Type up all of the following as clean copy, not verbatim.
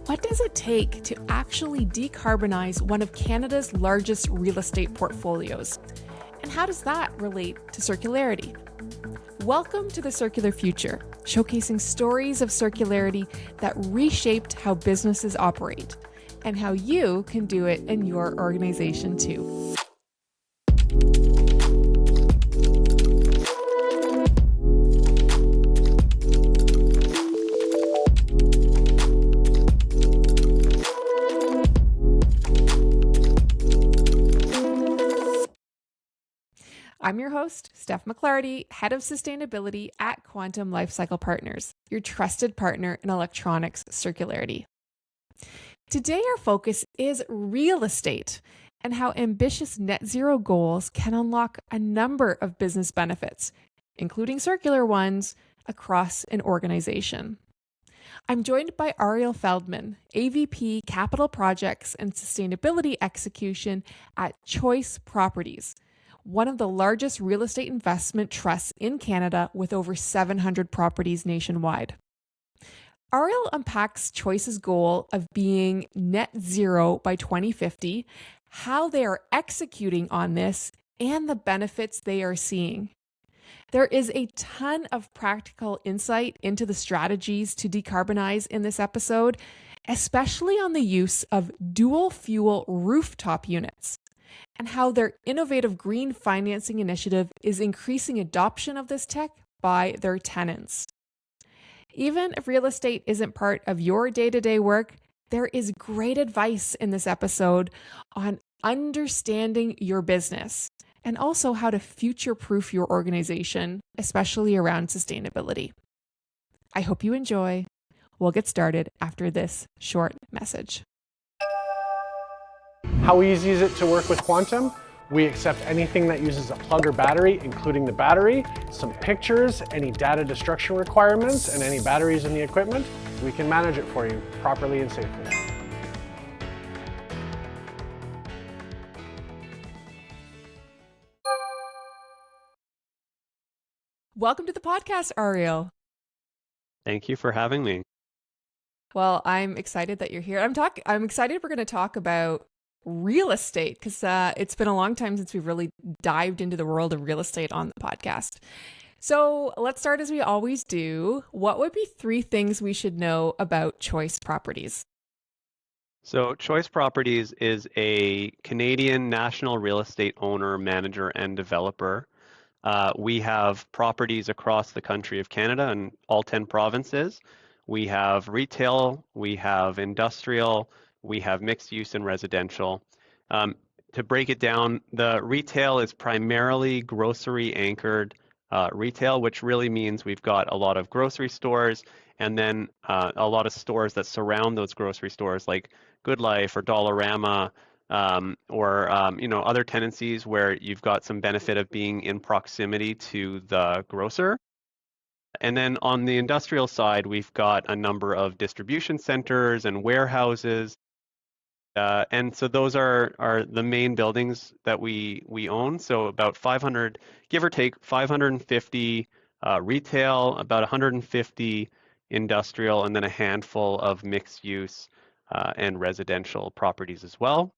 What does it take to actually decarbonize one of Canada's largest real estate portfolios? And how does that relate to circularity? Welcome to The Circular Future, showcasing stories of circularity that reshaped how businesses operate and how you can do it in your organization too. I'm your host, Steph McLarty, Head of Sustainability at Quantum Lifecycle Partners, your trusted partner in electronics circularity. Today, our focus is real estate and how ambitious net zero goals can unlock a number of business benefits, including circular ones, across an organization. I'm joined by Ariel Feldman, AVP Capital Projects and Sustainability Execution at Choice Properties, one of the largest real estate investment trusts in Canada with over 700 properties nationwide. Ariel unpacks Choice's goal of being net zero by 2050, how they are executing on this, and the benefits they are seeing. There is a ton of practical insight into the strategies to decarbonize in this episode, especially on the use of dual fuel rooftop units, and how their innovative green financing initiative is increasing adoption of this tech by their tenants. Even if real estate isn't part of your day-to-day work, there is great advice in this episode on understanding your business and also how to future-proof your organization, especially around sustainability. I hope you enjoy. We'll get started after this short message. How easy is it to work with Quantum? We accept anything that uses a plug or battery, including the battery, some pictures, any data destruction requirements, and any batteries in the equipment. We can manage it for you properly and safely. Welcome to the podcast, Ariel. Thank you for having me. Well, I'm excited that you're here. I'm excited we're going to talk about real estate because it's been a long time since we've really dived into the world of real estate on the podcast. So let's start as we always do. What would be 3 things we should know about Choice Properties? So Choice Properties is a Canadian national real estate owner, manager, and developer. We have properties across the country of Canada and all 10 provinces. We have retail, we have industrial, we have mixed use and residential. To break it down, the retail is primarily grocery anchored retail, which really means we've got a lot of grocery stores and then a lot of stores that surround those grocery stores like Good Life or Dollarama or other tenancies where you've got some benefit of being in proximity to the grocer. And then on the industrial side, we've got a number of distribution centers and warehouses. And so those are the main buildings that we own. So about 500, give or take 550 retail, about 150 industrial, and then a handful of mixed use and residential properties as well.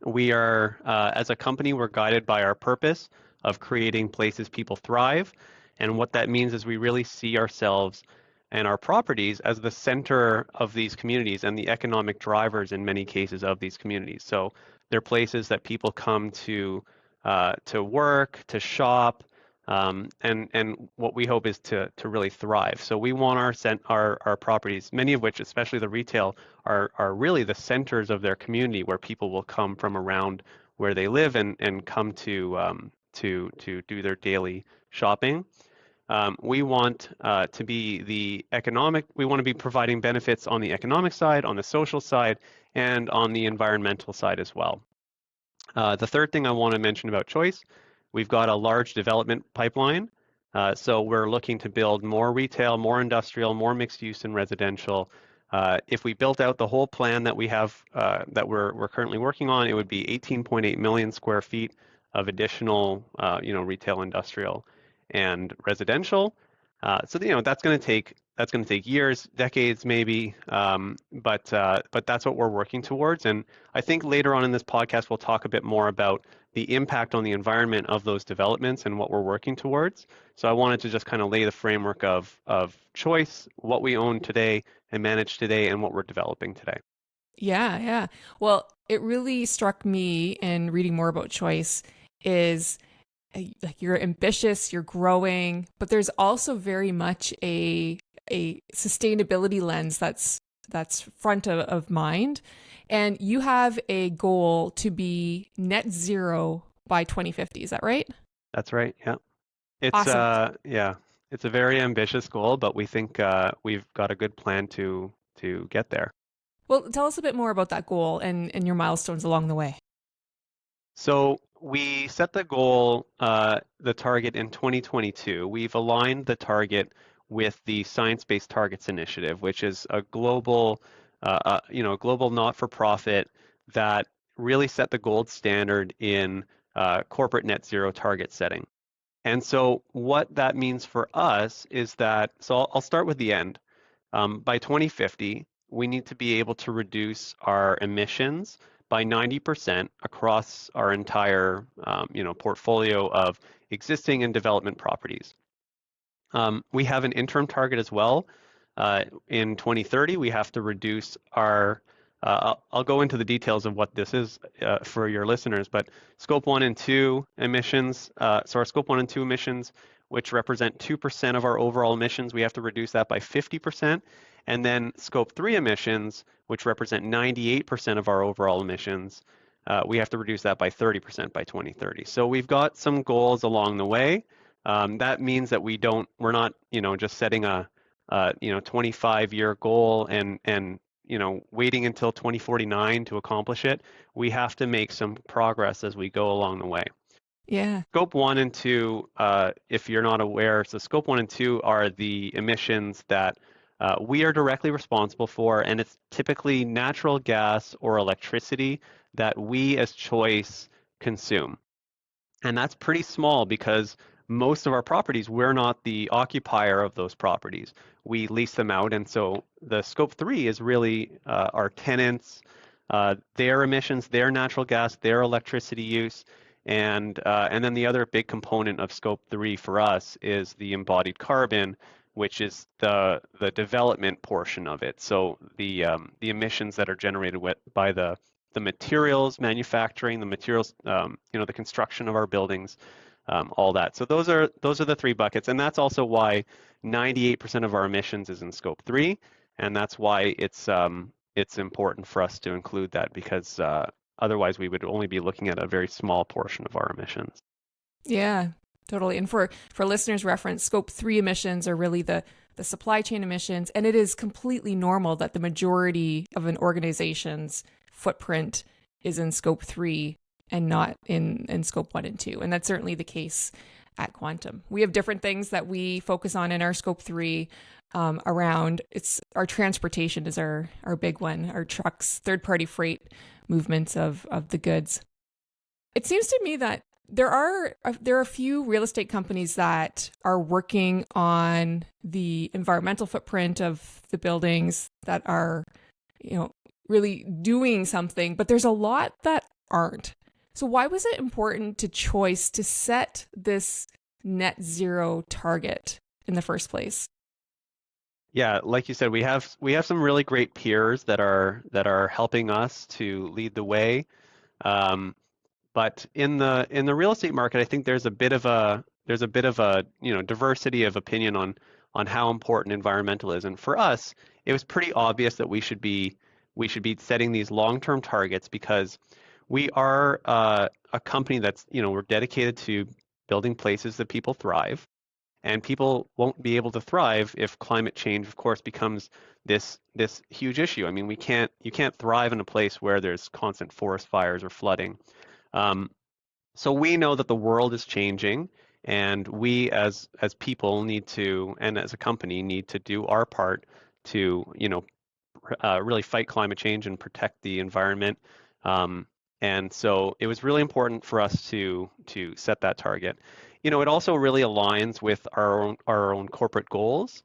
We are, as a company, we're guided by our purpose of creating places people thrive. And what that means is we really see ourselves and our properties as the center of these communities and the economic drivers in many cases of these communities. So they're places that people come to work, to shop, and what we hope is to really thrive. So we want our properties, many of which, especially the retail, are really the centers of their community where people will come from around where they live and come to do their daily shopping. We want to be we want to be providing benefits on the economic side, on the social side, and on the environmental side as well. The third thing I want to mention about Choice, we've got a large development pipeline. So we're looking to build more retail, more industrial, more mixed use and residential. If we built out the whole plan that we have, that we're currently working on, it would be 18.8 million square feet of additional, retail, industrial, and residential. So that's going to take that's going to take years, decades, maybe. But that's what we're working towards. And I think later on in this podcast, we'll talk a bit more about the impact on the environment of those developments and what we're working towards. So I wanted to just kind of lay the framework of choice, what we own today and manage today, and what we're developing today. Yeah, yeah. Well, it really struck me in reading more about choice is like you're ambitious, you're growing, but there's also very much a sustainability lens that's front of mind. And you have a goal to be net zero by 2050. Is that right? That's right. Yeah. It's Awesome. yeah, it's a very ambitious goal, but we think we've got a good plan to get there. Well, tell us a bit more about that goal and your milestones along the way. So we set the goal, the target in 2022. We've aligned the target with the Science-Based Targets Initiative, which is a global, global not-for-profit that really set the gold standard in corporate net zero target setting. And so what that means for us is that, so I'll start with the end. By 2050, we need to be able to reduce our emissions by 90% across our entire, portfolio of existing and development properties. We have an interim target as well. In 2030, we have to reduce our, I'll go into the details of what this is for your listeners, but scope 1 and 2 emissions, so our scope 1 and 2 emissions, which represent 2% of our overall emissions, we have to reduce that by 50%. And then scope 3 emissions, which represent 98% of our overall emissions, we have to reduce that by 30% by 2030. So we've got some goals along the way. That means that we're not, just setting a 25-year goal and waiting until 2049 to accomplish it. We have to make some progress as we go along the way. Yeah. Scope 1 and 2, if you're not aware, so scope 1 and 2 are the emissions that we are directly responsible for, and it's typically natural gas or electricity that we as Choice consume. And that's pretty small because most of our properties, we're not the occupier of those properties. We lease them out. And so the scope 3 is really our tenants, their emissions, their natural gas, their electricity use. And then the other big component of scope 3 for us is the embodied carbon, which is the development portion of it. So the emissions that are generated by the materials manufacturing, the materials, the construction of our buildings, all that. So those are the three buckets, and that's also why 98% of our emissions is in scope 3, and that's why it's important for us to include that, because otherwise we would only be looking at a very small portion of our emissions. Yeah, totally. And for listeners' reference, scope 3 emissions are really the supply chain emissions, and it is completely normal that the majority of an organization's footprint is in scope 3 and not in scope 1 and 2. And that's certainly the case at Quantum. We have different things that we focus on in our scope 3 around. It's our transportation is our big one, our trucks, third-party freight movements of the goods. It seems to me that there are a few real estate companies that are working on the environmental footprint of the buildings that are, really doing something, but there's a lot that aren't. So why was it important to Choice to set this net zero target in the first place? Yeah, like you said, we have some really great peers that are helping us to lead the way. But in the real estate market, I think there's a bit of a diversity of opinion on how important environmental is. And for us, it was pretty obvious that we should be setting these long-term targets, because we are a company that's, we're dedicated to building places that people thrive, and people won't be able to thrive if climate change, of course, becomes this huge issue. I mean, you can't thrive in a place where there's constant forest fires or flooding. So we know that the world is changing, and we as people need to, and as a company, need to do our part to, really fight climate change and protect the environment. And so it was really important for us to set that target. It also really aligns with our own corporate goals.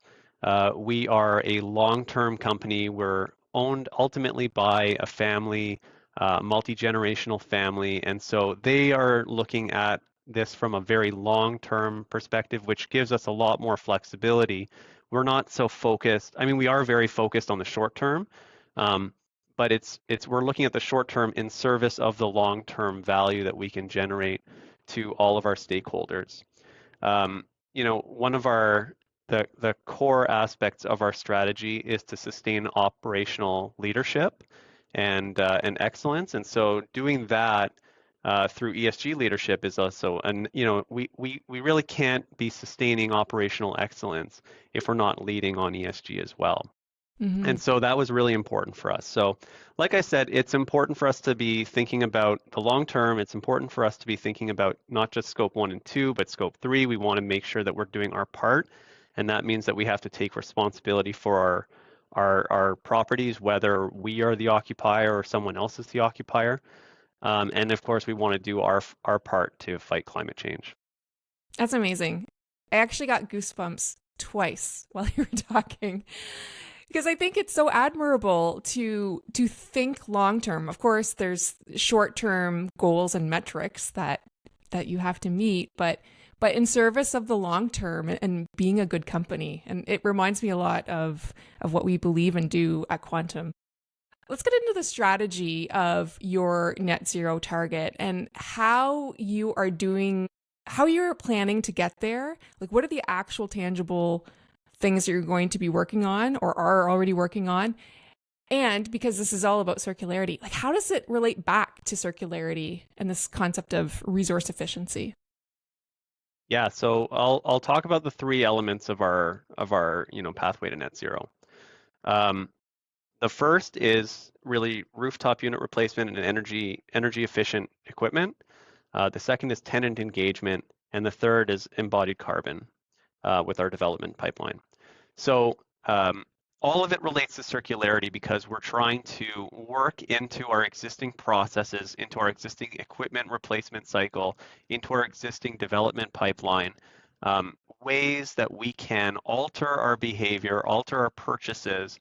We are a long-term company. We're owned ultimately by a family, multi-generational family, and so they are looking at this from a very long-term perspective, which gives us a lot more flexibility. We're not so focused. I mean, we are very focused on the short term, but we're looking at the short term in service of the long-term value that we can generate to all of our stakeholders. One of the core aspects of our strategy is to sustain operational leadership and excellence, and so doing that through ESG leadership is also, and we really can't be sustaining operational excellence if we're not leading on ESG as well. Mm-hmm. And so that was really important for us. So, like I said, it's important for us to be thinking about the long term. It's important for us to be thinking about not just scope 1 and 2, but scope 3. We want to make sure that we're doing our part. And that means that we have to take responsibility for our properties, whether we are the occupier or someone else is the occupier. And of course, we want to do our part to fight climate change. That's amazing. I actually got goosebumps twice while you were talking, because I think it's so admirable to think long term. Of course, there's short term goals and metrics that you have to meet, but in service of the long term and being a good company. And it reminds me a lot of what we believe and do at Quantum. Let's get into the strategy of your net zero target and how you're planning to get there. Like, what are the actual tangible things that you're going to be working on or are already working on? And because this is all about circularity, like, how does it relate back to circularity and this concept of resource efficiency? Yeah, so I'll talk about the three elements of our pathway to net zero. The first is really rooftop unit replacement and energy efficient equipment. The second is tenant engagement, and the third is embodied carbon with our development pipeline. So all of it relates to circularity because we're trying to work into our existing processes, into our existing equipment replacement cycle, into our existing development pipeline, ways that we can alter our behavior, alter our purchases,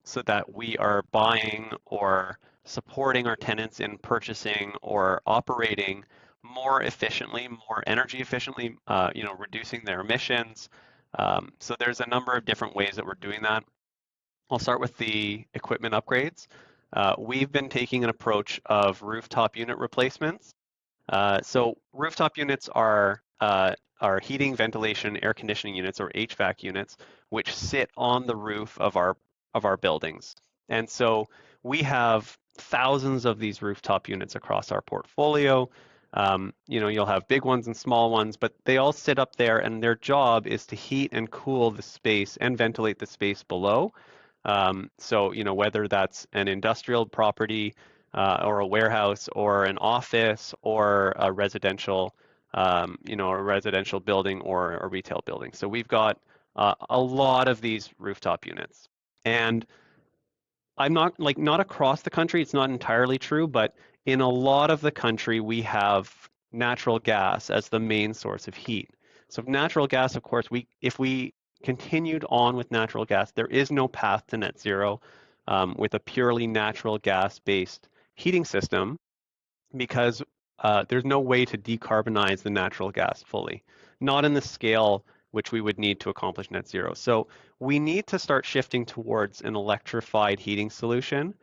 so that we are buying or supporting our tenants in purchasing or operating more efficiently, more energy efficiently, reducing their emissions. So there's a number of different ways that we're doing that. I'll start with the equipment upgrades. We've been taking an approach of rooftop unit replacements. So rooftop units are heating, ventilation, air conditioning units, or HVAC units, which sit on the roof of our buildings. And so we have thousands of these rooftop units across our portfolio. You'll have big ones and small ones, but they all sit up there, and their job is to heat and cool the space and ventilate the space below. So whether that's an industrial property or a warehouse or an office or a residential, building or a retail building. So we've got a lot of these rooftop units. And I'm not across the country, it's not entirely true, but in a lot of the country, we have natural gas as the main source of heat. So natural gas, of course, if we continued on with natural gas, there is no path to net zero with a purely natural gas-based heating system because there's no way to decarbonize the natural gas fully, not in the scale which we would need to accomplish net zero. So we need to start shifting towards an electrified heating solution.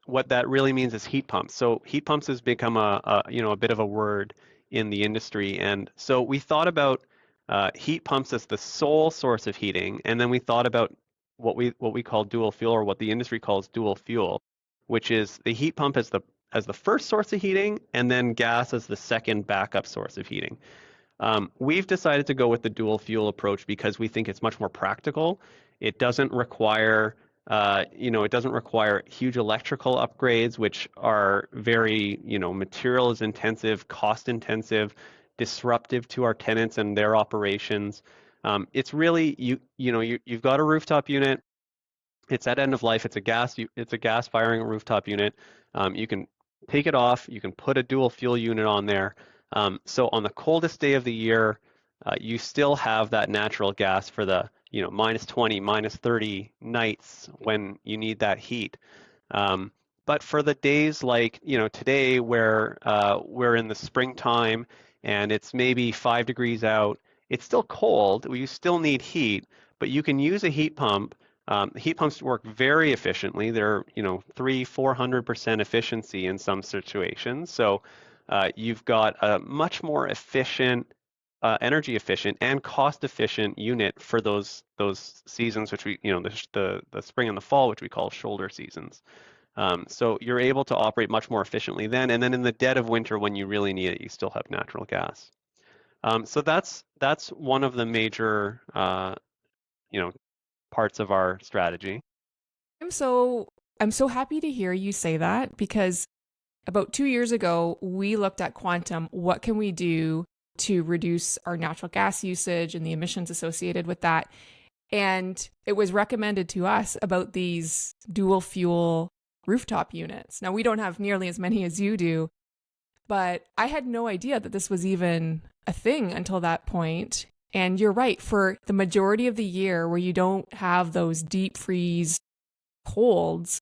What that really means is heat pumps. So heat pumps has become a bit of a word in the industry, and so we thought about heat pumps as the sole source of heating, and then we thought about what we call dual fuel, or what the industry calls dual fuel, which is the heat pump as the first source of heating, and then gas as the second backup source of heating. We've decided to go with the dual fuel approach because we think it's much more practical. It doesn't require huge electrical upgrades, which are very, materials intensive, cost intensive, disruptive to our tenants and their operations. It's really you've got a rooftop unit. It's at end of life. It's a gas firing rooftop unit. You can take it off. You can put a dual fuel unit on there. So on the coldest day of the year, you still have that natural gas for the minus 20, minus 30 nights when you need that heat. Um, but for the days like today, where we're in the springtime and it's maybe 5 degrees out, it's still cold. You still need heat, but you can use a heat pump. Heat pumps work very efficiently. They're 300-400% efficiency in some situations. So you've got a much more efficient, energy efficient and cost efficient unit for those seasons, which the spring and the fall, which we call shoulder seasons. So you're able to operate much more efficiently then, and then in the dead of winter when you really need it, you still have natural gas. So that's one of the major parts of our strategy. I'm so happy to hear you say that, because about 2 years ago, we looked at Quantum. What can we do to reduce our natural gas usage and the emissions associated with that? And it was recommended to us about these dual fuel rooftop units. Now, we don't have nearly as many as you do, but I had no idea that this was even a thing until that point. And you're right, for the majority of the year where you don't have those deep freeze colds,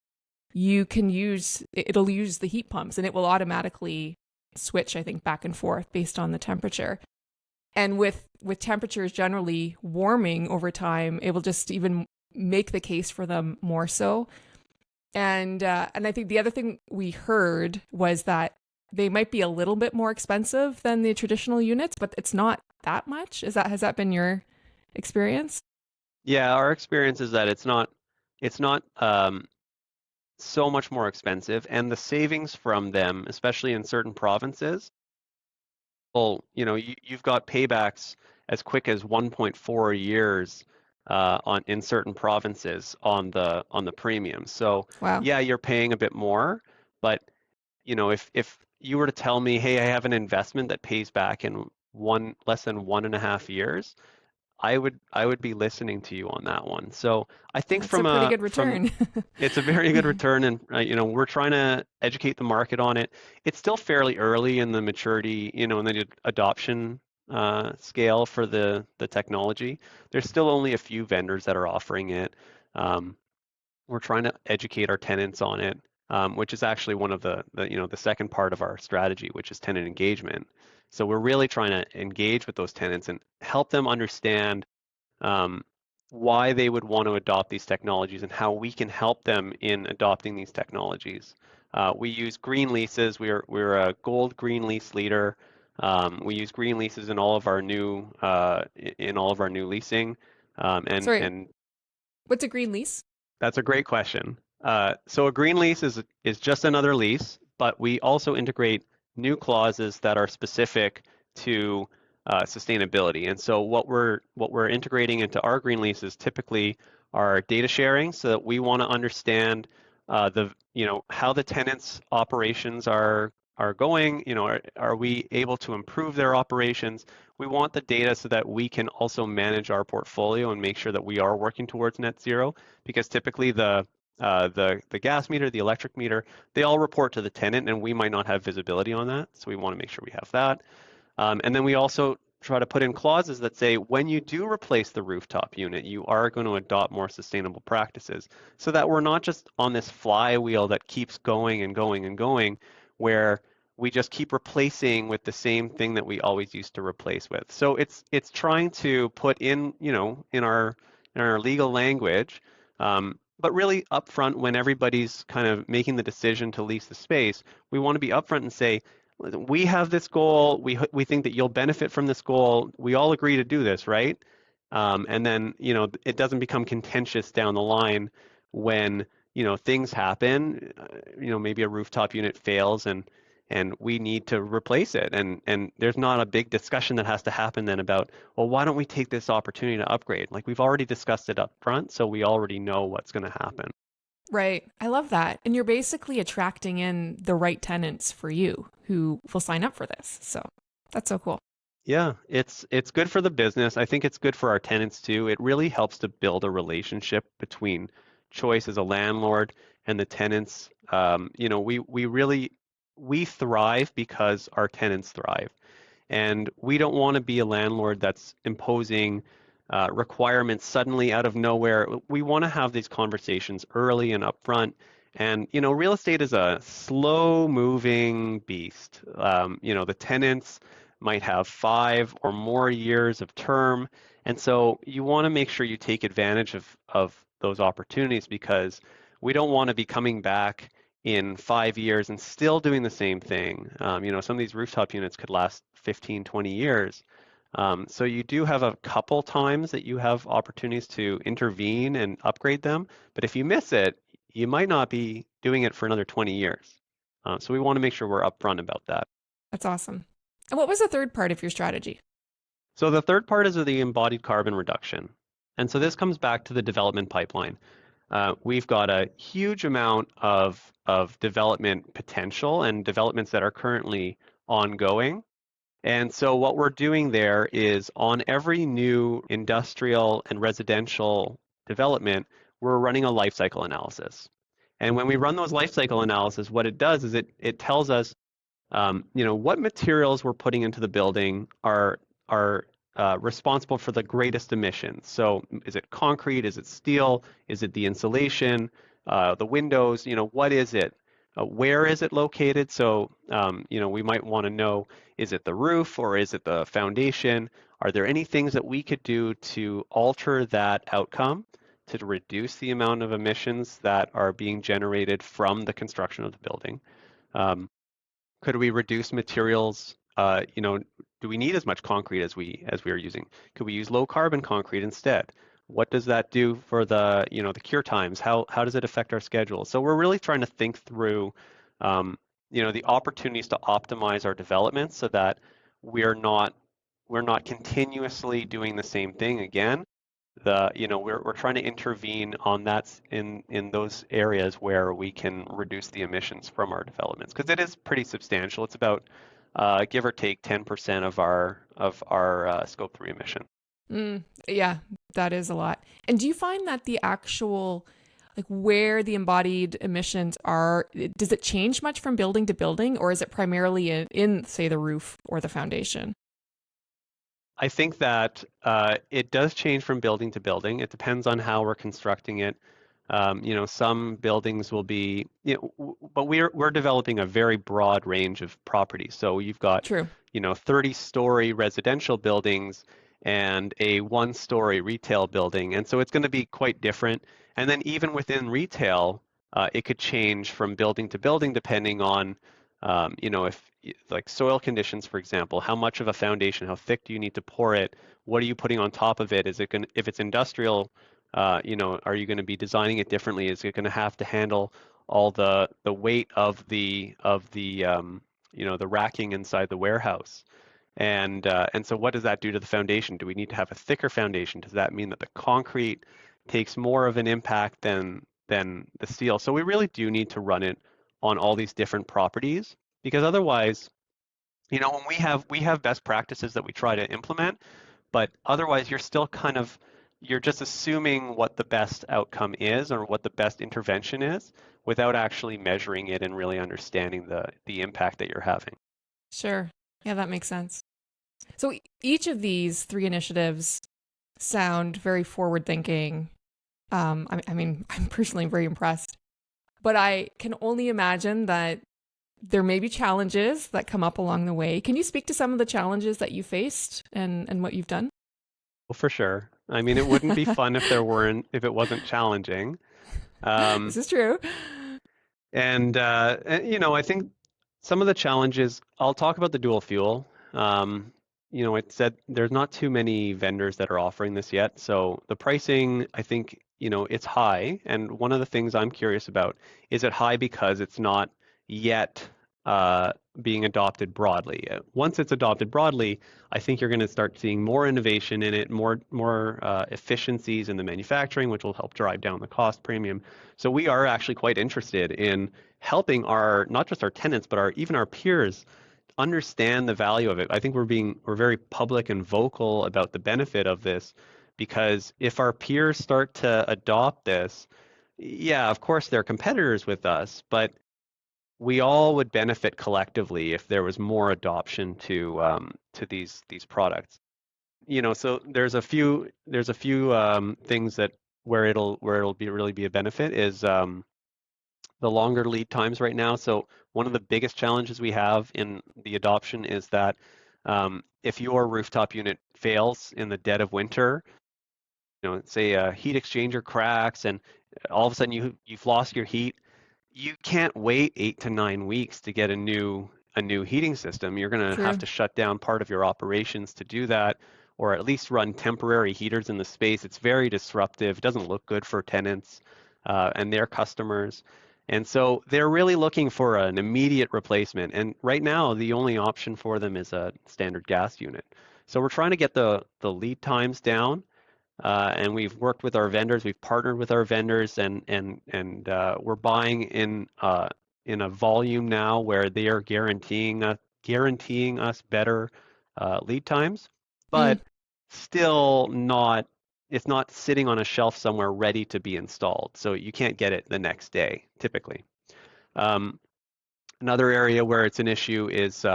it'll use the heat pumps and it will automatically switch, I think, back and forth based on the temperature. And with temperatures generally warming over time, it will just even make the case for them more so. And I think the other thing we heard was that they might be a little bit more expensive than the traditional units, but it's not that much. Has that been your experience? Yeah, our experience is that it's not so much more expensive, and the savings from them, especially in certain provinces, well, you've got paybacks as quick as 1.4 years in certain provinces on the premium. So Wow. yeah, you're paying a bit more, but if you were to tell me, hey, I have an investment that pays back in less than 1.5 years, I would be listening to you on that one. So I think That's a pretty good return. it's a very good return, and we're trying to educate the market on it. It's still fairly early in the maturity, in the adoption scale for the technology. There's still only a few vendors that are offering it. We're trying to educate our tenants on it, which is actually one of the second part of our strategy, which is tenant engagement. So we're really trying to engage with those tenants and help them understand why they would want to adopt these technologies and how we can help them in adopting these technologies. We use green leases. We're a gold green lease leader. We use green leases in all of our new leasing. Sorry, And what's a green lease? that's a great question. So a green lease is just another lease, but we also integrate new clauses that are specific to sustainability. And so what we're integrating into our green leases typically are data sharing, so that we want to understand how the tenants' operations are going. Are we able to improve their operations? We want the data so that we can also manage our portfolio and make sure that we are working towards net zero, because typically the gas meter, the electric meter, they all report to the tenant, and we might not have visibility on that. So we want to make sure we have that. And then we also try to put in clauses that say when you do replace the rooftop unit, you are going to adopt more sustainable practices, so that we're not just on this flywheel that keeps going and going and going, where we just keep replacing with the same thing that we always used to replace with. So it's trying to put in, in our legal language, but really upfront, when everybody's kind of making the decision to lease the space, we want to be upfront and say, we have this goal. We think that you'll benefit from this goal. We all agree to do this, right? And then it doesn't become contentious down the line when things happen. Maybe a rooftop unit fails and we need to replace it. And there's not a big discussion that has to happen then about, well, why don't we take this opportunity to upgrade? Like, we've already discussed it up front, so we already know what's going to happen. Right. I love that. And you're basically attracting in the right tenants for you who will sign up for this. So that's so cool. Yeah, it's good for the business. I think it's good for our tenants too. It really helps to build a relationship between Choice as a landlord and the tenants. We thrive because our tenants thrive, and we don't want to be a landlord that's imposing requirements suddenly out of nowhere. We want to have these conversations early and upfront. And, real estate is a slow moving beast. The tenants might have 5 or more years of term. And so you want to make sure you take advantage of those opportunities, because we don't want to be coming back in 5 years and still doing the same thing. Some of these rooftop units could last 15, 20 years. So you do have a couple times that you have opportunities to intervene and upgrade them. But if you miss it, you might not be doing it for another 20 years. So we want to make sure we're upfront about that. That's awesome. And what was the third part of your strategy? So the third part is the embodied carbon reduction. And so this comes back to the development pipeline. We've got a huge amount of development potential and developments that are currently ongoing. And so what we're doing there is, on every new industrial and residential development, we're running a life cycle analysis. And when we run those life cycle analysis, what it does is it tells us, what materials we're putting into the building are responsible for the greatest emissions. So is it concrete? Is it steel? Is it the insulation? The windows? What is it? Where is it located? So, we might want to know, is it the roof or is it the foundation? Are there any things that we could do to alter that outcome, to reduce the amount of emissions that are being generated from the construction of the building? Could we reduce materials? Do we need as much concrete as we are using? Could we use low carbon concrete instead? What does that do for the cure times? How does it affect our schedule? So we're really trying to think through, the opportunities to optimize our development so that we're not continuously doing the same thing again. We're trying to intervene on that in those areas where we can reduce the emissions from our developments, because it is pretty substantial. It's about give or take 10% of our Scope 3 emission. Yeah, that is a lot. And do you find that the actual, like, where the embodied emissions are, does it change much from building to building, or is it primarily in say, the roof or the foundation? I think that it does change from building to building. It depends on how we're constructing it. Some buildings will be, but we're developing a very broad range of properties. So you've got, True. 30-story residential buildings and a 1-story retail building. And so it's going to be quite different. And then even within retail, it could change from building to building depending on, if like soil conditions, for example, how much of a foundation, how thick do you need to pour it? What are you putting on top of it? If it's industrial, are you going to be designing it differently? Is it going to have to handle all the weight of the the racking inside the warehouse? And so what does that do to the foundation? Do we need to have a thicker foundation? Does that mean that the concrete takes more of an impact than the steel? So we really do need to run it on all these different properties, because otherwise, when we have best practices that we try to implement, but otherwise you're just assuming what the best outcome is or what the best intervention is without actually measuring it and really understanding the impact that you're having. Sure. Yeah, that makes sense. So each of these 3 initiatives sound very forward thinking. I mean, I'm personally very impressed, but I can only imagine that there may be challenges that come up along the way. Can you speak to some of the challenges that you faced and what you've done? Well, for sure. I mean, it wouldn't be fun if it wasn't challenging. This is true. And I think some of the challenges, I'll talk about the dual fuel. It said there's not too many vendors that are offering this yet. So the pricing, I think, it's high. And one of the things I'm curious about, is it high because it's not yet being adopted broadly? Once it's adopted broadly, I think you're going to start seeing more innovation in it, more efficiencies in the manufacturing, which will help drive down the cost premium. So we are actually quite interested in helping not just our tenants, but even our peers understand the value of it. I think we're very public and vocal about the benefit of this, because if our peers start to adopt this, yeah, of course they're competitors with us, but we all would benefit collectively if there was more adoption to these products. so there's a few things that where it'll really be a benefit is the longer lead times right now. So one of the biggest challenges we have in the adoption is that if your rooftop unit fails in the dead of winter, say a heat exchanger cracks and all of a sudden you've lost your heat, you can't wait 8 to 9 weeks to get a new heating system. You're going to have True. to shut down part of your operations to do that, or at least run temporary heaters in the space. It's very disruptive. It doesn't look good for tenants and their customers. And so they're really looking for an immediate replacement. And right now, the only option for them is a standard gas unit. So we're trying to get the lead times down. And we've worked with our vendors, we've partnered with our vendors, and we're buying in a volume now where they are guaranteeing us better lead times, Mm, but still not. It's not sitting on a shelf somewhere ready to be installed, so you can't get it the next day typically. Um, Another area where it's an issue is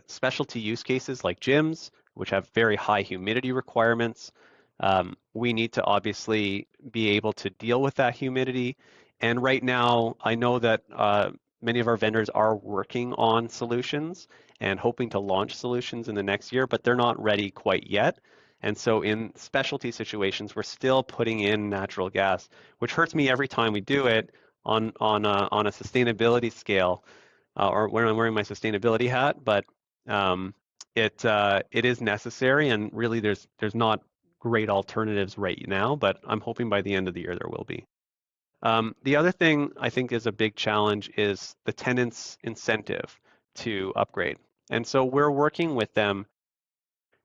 specialty use cases like gyms, which have very high humidity requirements. We need to obviously be able to deal with that humidity. And right now, I know that many of our vendors are working on solutions and hoping to launch solutions in the next year, but they're not ready quite yet. And so in specialty situations, we're still putting in natural gas, which hurts me every time we do it on a sustainability scale or when I'm wearing my sustainability hat, but it is necessary, and really there's not great alternatives right now, but I'm hoping by the end of the year there will be. The other thing I think is a big challenge is the tenant's incentive to upgrade. And so we're working with them.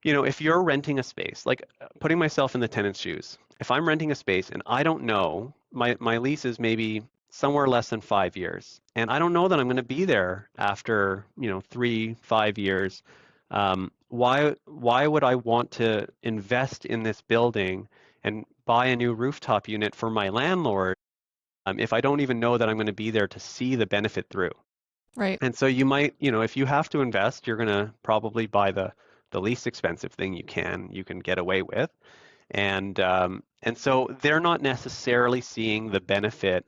If you're renting a space, like putting myself in the tenant's shoes, if I'm renting a space and I don't know, my lease is maybe somewhere less than 5 years, and I don't know that I'm going to be there after, 3, 5 years. Why would I want to invest in this building and buy a new rooftop unit for my landlord if I don't even know that I'm going to be there to see the benefit through? right. And so you might, if you have to invest, you're going to probably buy the least expensive thing you can get away with. And so they're not necessarily seeing the benefit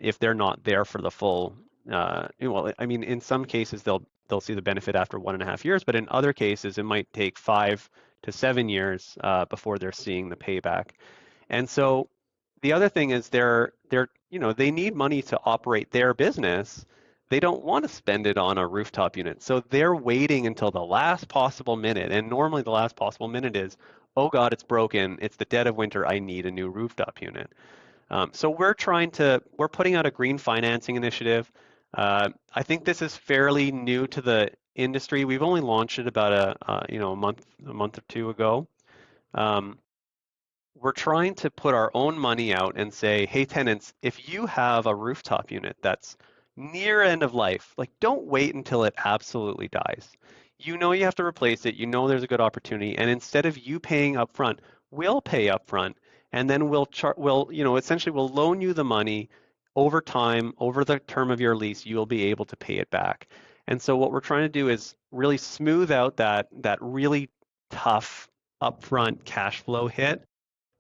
if they're not there for the full. Well, I mean, in some cases they'll see the benefit after 1.5 years, but in other cases it might take 5 to 7 years before they're seeing the payback. And so the other thing is they need money to operate their business. They don't want to spend it on a rooftop unit. So they're waiting until the last possible minute. And normally the last possible minute is, oh God, it's broken. It's the dead of winter. I need a new rooftop unit. So we're putting out a green financing initiative. I think this is fairly new to the industry. We've only launched it about a month or two ago. We're trying to put our own money out and say, hey, tenants, if you have a rooftop unit that's near end of life, like don't wait until it absolutely dies. You have to replace it. There's a good opportunity. And instead of you paying upfront, we'll pay upfront. And then essentially we'll loan you the money over time, over the term of your lease, you'll be able to pay it back. And so what we're trying to do is really smooth out that really tough upfront cash flow hit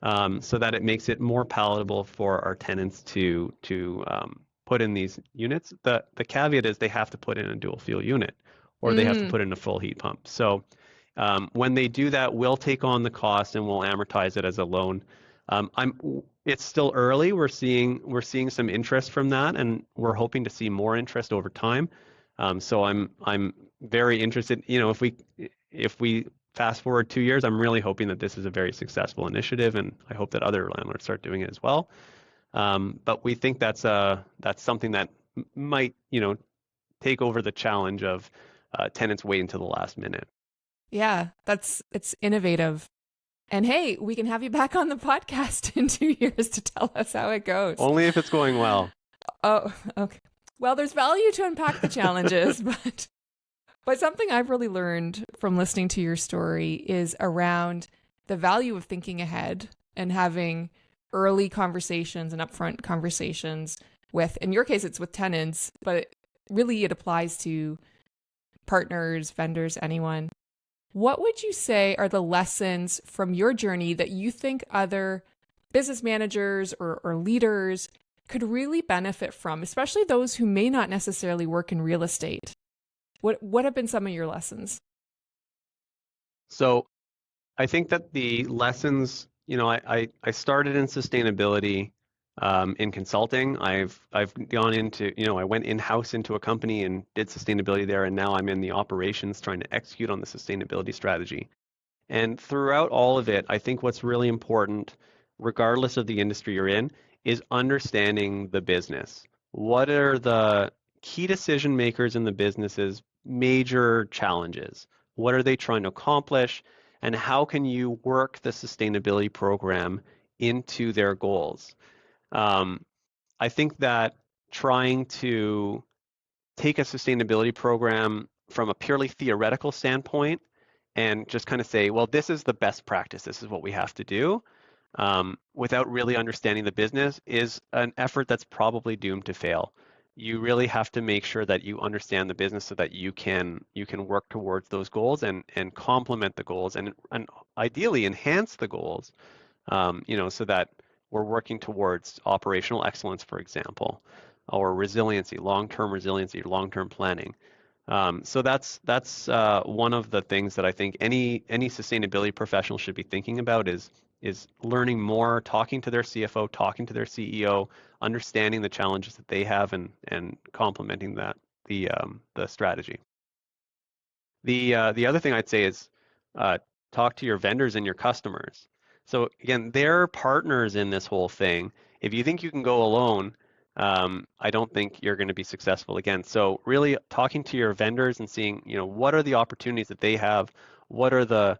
so that it makes it more palatable for our tenants to put in these units. The caveat is they have to put in a dual fuel unit or they have to Mm, put in a full heat pump. So when they do that, we'll take on the cost and we'll amortize it as a loan. It's still early. We're seeing some interest from that, and we're hoping to see more interest over time. So I'm very interested. If we fast forward 2 years, I'm really hoping that this is a very successful initiative, and I hope that other landlords start doing it as well. But we think that's something that might take over the challenge of tenants wait until the last minute. yeah, it's innovative. And hey, we can have you back on the podcast in 2 years to tell us how it goes. Only if it's going well. Oh, okay. Well, there's value to unpack the challenges, but something I've really learned from listening to your story is around the value of thinking ahead and having early conversations and upfront conversations with, in your case, it's with tenants, but really it applies to partners, vendors, anyone. What would you say are the lessons from your journey that you think other business managers or leaders could really benefit from, especially those who may not necessarily work in real estate? What have been some of your lessons? So I think that the lessons, I started in sustainability in consulting. I've gone into, I went in-house into a company and did sustainability there, and now I'm in the operations trying to execute on the sustainability strategy. And throughout all of it, I think what's really important, regardless of the industry you're in, is understanding the business. What are the key decision makers in the business's major challenges? What are they trying to accomplish? And how can you work the sustainability program into their goals? Um, I think that trying to take a sustainability program from a purely theoretical standpoint and just kind of say, well, this is the best practice, this is what we have to do, without really understanding the business is an effort that's probably doomed to fail. You really have to make sure that you understand the business so that you can work towards those goals and complement the goals and ideally enhance the goals, so that we're working towards operational excellence, for example, or resiliency, long-term planning. So that's one of the things that I think any sustainability professional should be thinking about is learning more, talking to their CFO, talking to their CEO, understanding the challenges that they have, and complementing that the strategy. The other thing I'd say is talk to your vendors and your customers. So again, they're partners in this whole thing. If you think you can go alone, I don't think you're going to be successful again. So really talking to your vendors and seeing, what are the opportunities that they have? What are the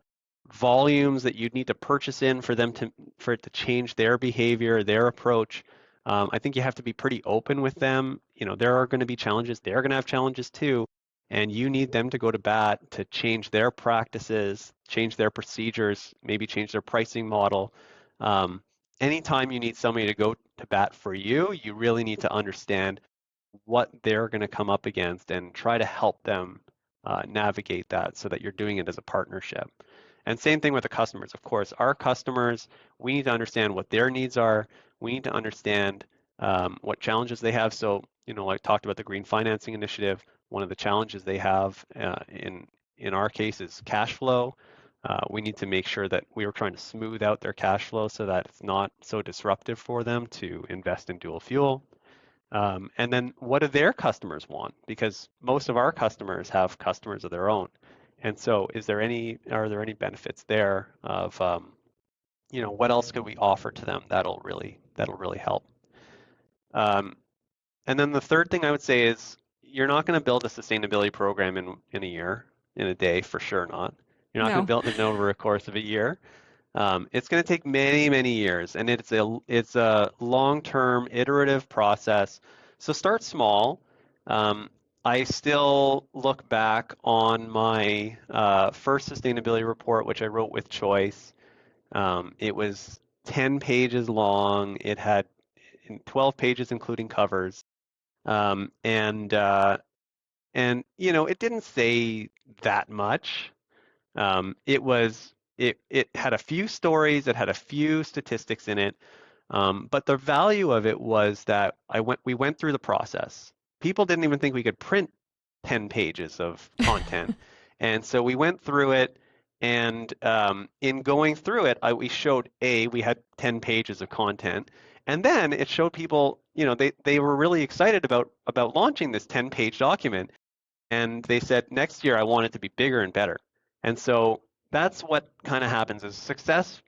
volumes that you'd need to purchase in for it to change their behavior, their approach? I think you have to be pretty open with them. There are going to be challenges. They're going to have challenges too. And you need them to go to bat to change their practices, change their procedures, maybe change their pricing model. Anytime you need somebody to go to bat for you, you really need to understand what they're going to come up against and try to help them navigate that so that you're doing it as a partnership. And same thing with the customers, of course. Our customers, we need to understand what their needs are. We need to understand what challenges they have. So, like talked about the green financing initiative, one of the challenges they have in our case is cash flow. We need to make sure that we are trying to smooth out their cash flow so that it's not so disruptive for them to invest in dual fuel. And then what do their customers want? Because most of our customers have customers of their own. And so are there any benefits there of, what else could we offer to them that'll really help? And then the third thing I would say is you're not going to build a sustainability program in a year, in a day, for sure not. You're not going to build it over a course of a year. It's going to take many, many years, and it's a long-term iterative process. So start small. I still look back on my first sustainability report, which I wrote with Choice. It was 10 pages long. It had 12 pages, including covers. And it didn't say that much. It had a few stories, it had a few statistics in it, but the value of it was that we went through the process. People didn't even think we could print 10 pages of content, and so we went through it. And in going through it, we showed we had 10 pages of content, and then it showed people, they were really excited about launching this 10-page document, and they said next year I want it to be bigger and better. And so that's what kind of happens is success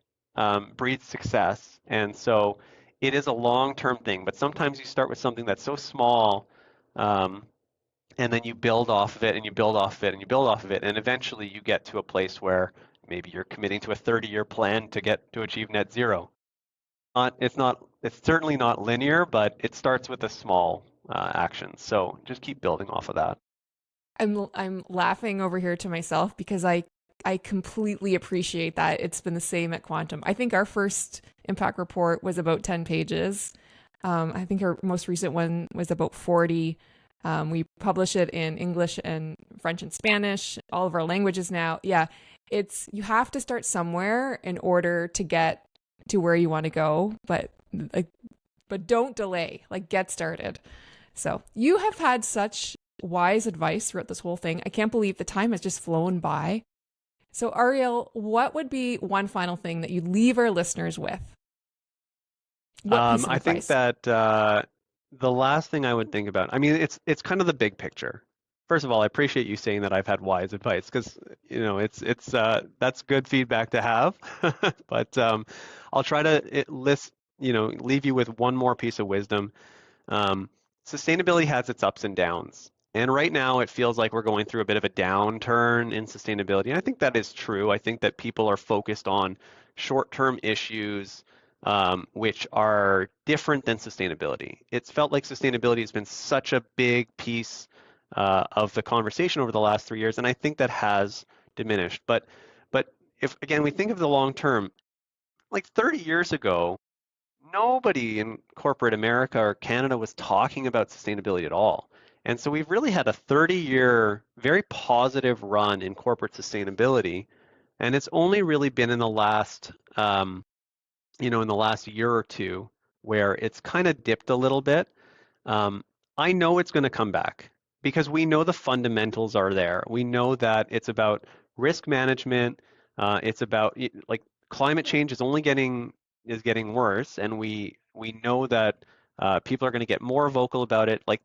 breeds success. And so it is a long-term thing, but sometimes you start with something that's so small, and then you build off of it and you build off of it and you build off of it, and eventually you get to a place where maybe you're committing to a 30-year plan to achieve net zero. It's certainly not linear, but it starts with a small action. So just keep building off of that. I'm laughing over here to myself because I completely appreciate that. It's been the same at Quantum. I think our first impact report was about 10 pages. I think our most recent one was about 40. We publish it in English and French and Spanish, all of our languages now. Yeah. you have to start somewhere in order to get to where you want to go, but don't delay, like get started. So you have had such wise advice throughout this whole thing. I can't believe the time has just flown by. So Ariel, what would be one final thing that you leave our listeners with? What piece of I think advice? that the last thing I would think about, I mean, it's kind of the big picture. First of all, I appreciate you saying that I've had wise advice because it's that's good feedback to have. But I'll try to leave you with one more piece of wisdom. Um, Sustainability has its ups and downs. And right now, it feels like we're going through a bit of a downturn in sustainability. And I think that is true. I think that people are focused on short-term issues, which are different than sustainability. It's felt like sustainability has been such a big piece of the conversation over the last 3 years, and I think that has diminished. But if again we think of the long term, like 30 years ago, nobody in corporate America or Canada was talking about sustainability at all. And so we've really had a 30-year, very positive run in corporate sustainability. And it's only really been in the last, in the last year or two where it's kind of dipped a little bit. I know it's going to come back because we know the fundamentals are there. We know that it's about risk management. It's about like climate change is getting worse, and we know that people are going to get more vocal about it. Like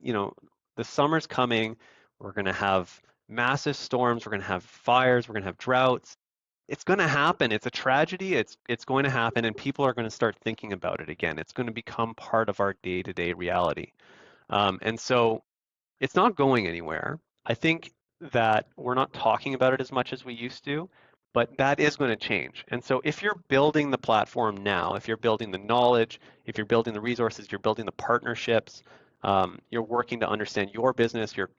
the summer's coming. We're going to have massive storms. We're going to have fires. We're going to have droughts. It's going to happen. It's a tragedy. It's going to happen, and people are going to start thinking about it again. It's going to become part of our day-to-day reality. And so it's not going anywhere. I think that we're not talking about it as much as we used to, but that is going to change. And so if you're building the platform now, if you're building the knowledge, if you're building the resources, you're building the partnerships, you're working to understand your business, your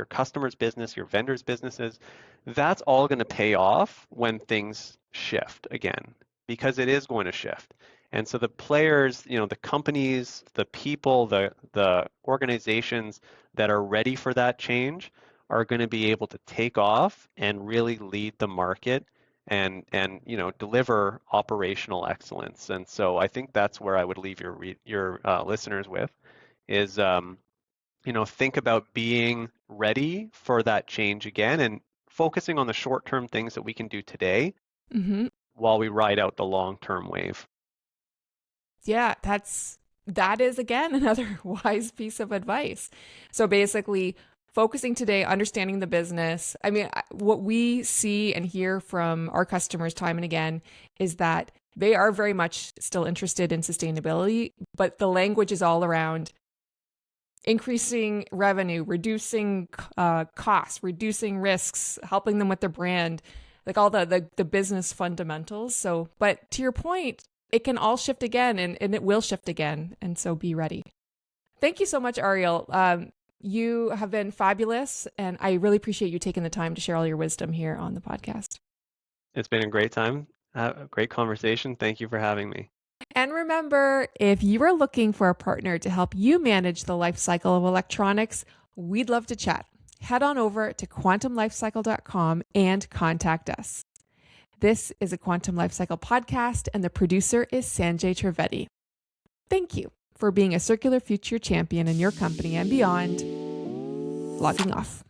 customer's business, your vendor's businesses, that's all going to pay off when things shift again, because it is going to shift. And so the players, the companies, the people, the organizations that are ready for that change are going to be able to take off and really lead the market and deliver operational excellence. And so I think that's where I would leave your listeners with is think about being ready for that change again and focusing on the short-term things that we can do today Mm-hmm. while we ride out the long-term wave. Yeah, that is again another wise piece of advice. So basically, focusing today, understanding the business. I mean, what we see and hear from our customers time and again is that they are very much still interested in sustainability, but the language is all around increasing revenue, reducing costs, reducing risks, helping them with their brand, like all the business fundamentals. So, but to your point, it can all shift again and it will shift again. And so be ready. Thank you so much, Ariel. You have been fabulous, and I really appreciate you taking the time to share all your wisdom here on the podcast. It's been a great time, a great conversation. Thank you for having me. And remember, if you are looking for a partner to help you manage the life cycle of electronics, we'd love to chat. Head on over to quantumlifecycle.com and contact us. This is a Quantum Lifecycle podcast, and the producer is Sanjay Trivedi. Thank you for being a circular future champion in your company and beyond. Logging off.